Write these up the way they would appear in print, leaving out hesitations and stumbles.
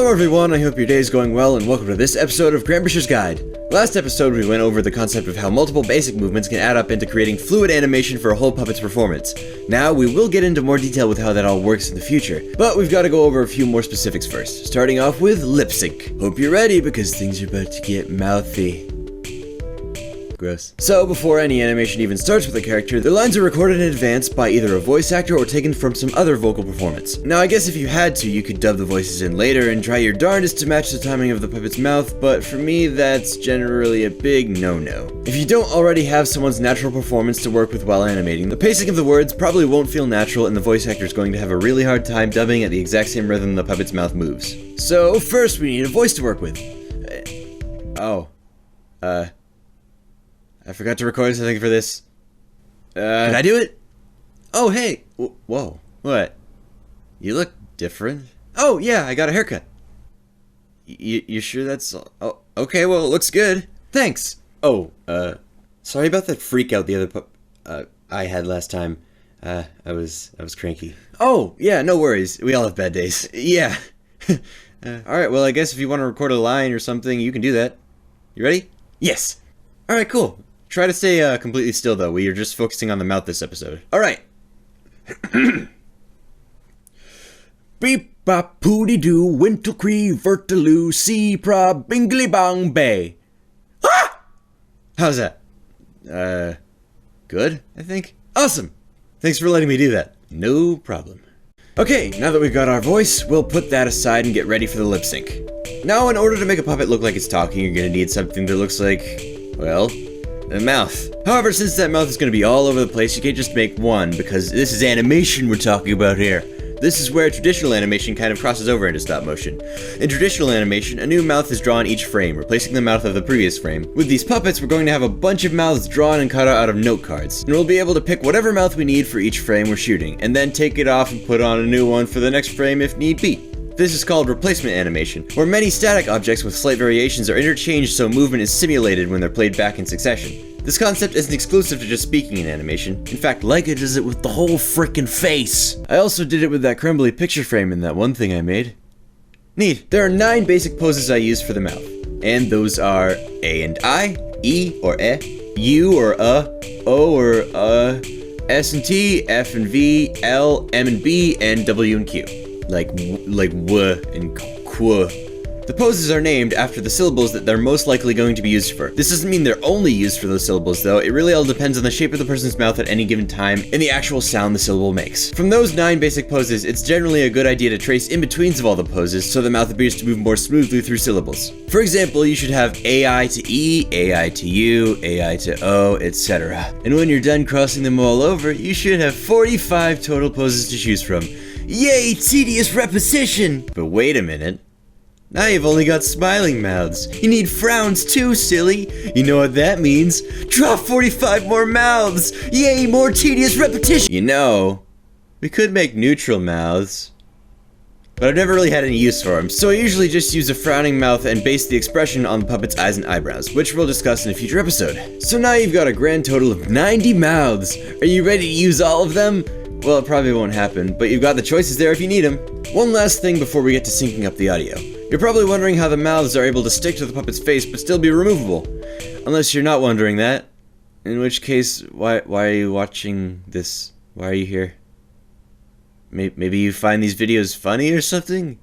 Hello everyone, I hope your day is going well and welcome to this episode of Cranbersher's Guide. Last episode we went over the concept of how multiple basic movements can add up into creating fluid animation for a whole puppet's performance. Now we will get into more detail with how that all works in the future, but we've got to go over a few more specifics first, starting off with lip sync. Hope you're ready because things are about to get mouthy. Gross. So, before any animation even starts with a character, their lines are recorded in advance by either a voice actor or taken from some other vocal performance. Now, I guess if you had to, you could dub the voices in later and try your darndest to match the timing of the puppet's mouth, but for me, that's generally a big no-no. If you don't already have someone's natural performance to work with while animating, the pacing of the words probably won't feel natural and the voice actor is going to have a really hard time dubbing at the exact same rhythm the puppet's mouth moves. So, first we need a voice to work with. I forgot to record something for this. Can I do it? Oh, hey. Whoa. What? You look different. Oh, yeah, I got a haircut. You sure that's... Oh, okay, well, it looks good. Thanks. Oh, sorry about that freak out the other I had last time. I was cranky. Oh, yeah, no worries. We all have bad days. Yeah. Alright, well, I guess if you want to record a line or something, you can do that. You ready? Yes. Alright, cool. Try to stay completely still, though. We are just focusing on the mouth this episode. Alright. Beep bop pooty doo, wintle cree vertaloo, see pra bingly bong bay. Ah! How's that? Good, I think? Awesome! Thanks for letting me do that. No problem. Okay, now that we've got our voice, we'll put that aside and get ready for the lip sync. Now, in order to make a puppet look like it's talking, you're gonna need something that looks like, well, a mouth. However, since that mouth is going to be all over the place, you can't just make one, because this is animation we're talking about here. This is where traditional animation kind of crosses over into stop motion. In traditional animation, a new mouth is drawn each frame, replacing the mouth of the previous frame. With these puppets, we're going to have a bunch of mouths drawn and cut out of note cards, and we'll be able to pick whatever mouth we need for each frame we're shooting, and then take it off and put on a new one for the next frame if need be. This is called replacement animation, where many static objects with slight variations are interchanged so movement is simulated when they're played back in succession. This concept isn't exclusive to just speaking in animation. In fact, Leica does it with the whole frickin' face. I also did it with that crumbly picture frame in that one thing I made. Neat. There are 9 basic poses I use for the mouth, and those are A and I, E or E, U or O or S and T, F and V, L, M and B, and W and Q. Like W and Qu. The poses are named after the syllables that they're most likely going to be used for. This doesn't mean they're only used for those syllables though, it really all depends on the shape of the person's mouth at any given time and the actual sound the syllable makes. From those 9 basic poses, it's generally a good idea to trace in-betweens of all the poses so the mouth appears to move more smoothly through syllables. For example, you should have AI to E, AI to U, AI to O, etc. And when you're done crossing them all over, you should have 45 total poses to choose from. Yay, tedious repetition! But wait a minute. Now you've only got smiling mouths. You need frowns too, silly. You know what that means. Draw 45 more mouths! Yay, more tedious repetition! You know, we could make neutral mouths, but I've never really had any use for them, so I usually just use a frowning mouth and base the expression on the puppet's eyes and eyebrows, which we'll discuss in a future episode. So now you've got a grand total of 90 mouths. Are you ready to use all of them? Well, it probably won't happen, but you've got the choices there if you need them. One last thing before we get to syncing up the audio. You're probably wondering how the mouths are able to stick to the puppet's face but still be removable. Unless you're not wondering that. In which case, why are you watching this? Why are you here? Maybe you find these videos funny or something?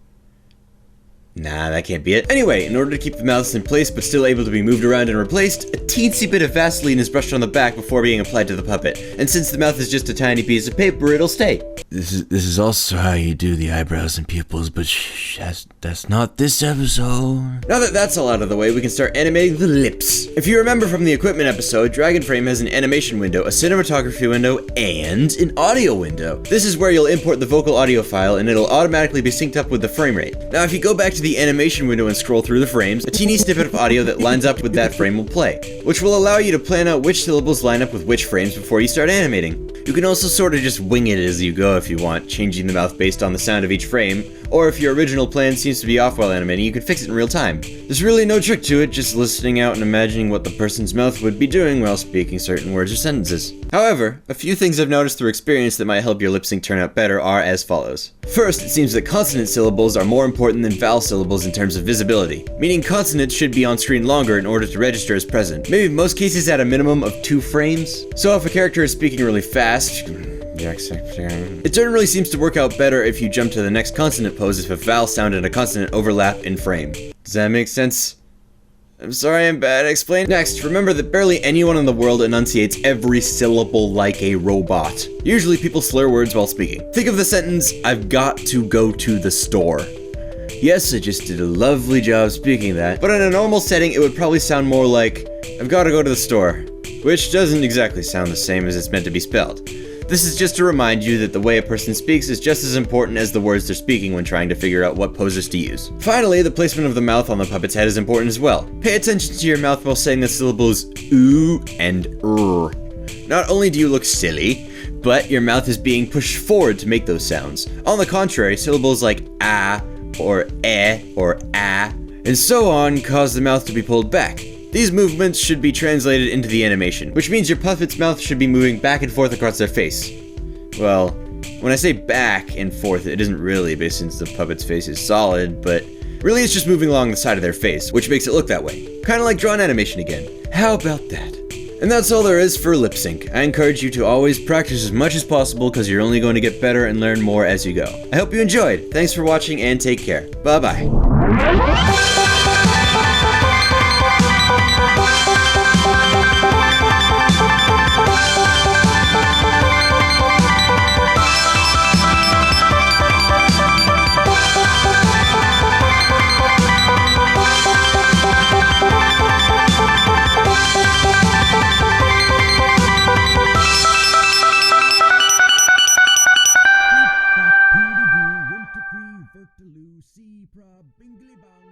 Nah, that can't be it. Anyway, in order to keep the mouths in place but still able to be moved around and replaced, a teensy bit of Vaseline is brushed on the back before being applied to the puppet. And since the mouth is just a tiny piece of paper, it'll stay. This is also how you do the eyebrows and pupils, but that's not this episode. Now that that's all out of the way, we can start animating the lips. If you remember from the equipment episode, Dragon Frame has an animation window, a cinematography window, and an audio window. This is where you'll import the vocal audio file and it'll automatically be synced up with the frame rate. Now if you go back to the animation window and scroll through the frames, a teeny snippet of audio that lines up with that frame will play, which will allow you to plan out which syllables line up with which frames before you start animating. You can also sort of just wing it as you go if you want, changing the mouth based on the sound of each frame, or if your original plan seems to be off while animating, you can fix it in real time. There's really no trick to it, just listening out and imagining what the person's mouth would be doing while speaking certain words or sentences. However, a few things I've noticed through experience that might help your lip sync turn out better are as follows. First, it seems that consonant syllables are more important than vowel syllables in terms of visibility, meaning consonants should be on screen longer in order to register as present, maybe in most cases at a minimum of 2 frames. So if a character is speaking really fast, it generally seems to work out better if you jump to the next consonant pose if a vowel sound and a consonant overlap in frame. Does that make sense? I'm sorry I'm bad at explaining. Next, remember that barely anyone in the world enunciates every syllable like a robot. Usually people slur words while speaking. Think of the sentence, "I've got to go to the store." Yes, I just did a lovely job speaking that, but in a normal setting it would probably sound more like, "I've got to go to the store," which doesn't exactly sound the same as it's meant to be spelled. This is just to remind you that the way a person speaks is just as important as the words they're speaking when trying to figure out what poses to use. Finally, the placement of the mouth on the puppet's head is important as well. Pay attention to your mouth while saying the syllables ooh and r. Not only do you look silly, but your mouth is being pushed forward to make those sounds. On the contrary, syllables like ah, or or ah, and so on cause the mouth to be pulled back. These movements should be translated into the animation, which means your puppet's mouth should be moving back and forth across their face. Well, when I say back and forth, it isn't really, but since the puppet's face is solid, but really it's just moving along the side of their face, which makes it look that way. Kinda like drawing animation again. How about that? And that's all there is for lip sync. I encourage you to always practice as much as possible because you're only going to get better and learn more as you go. I hope you enjoyed. Thanks for watching and take care. Bye-bye. Bingly bang.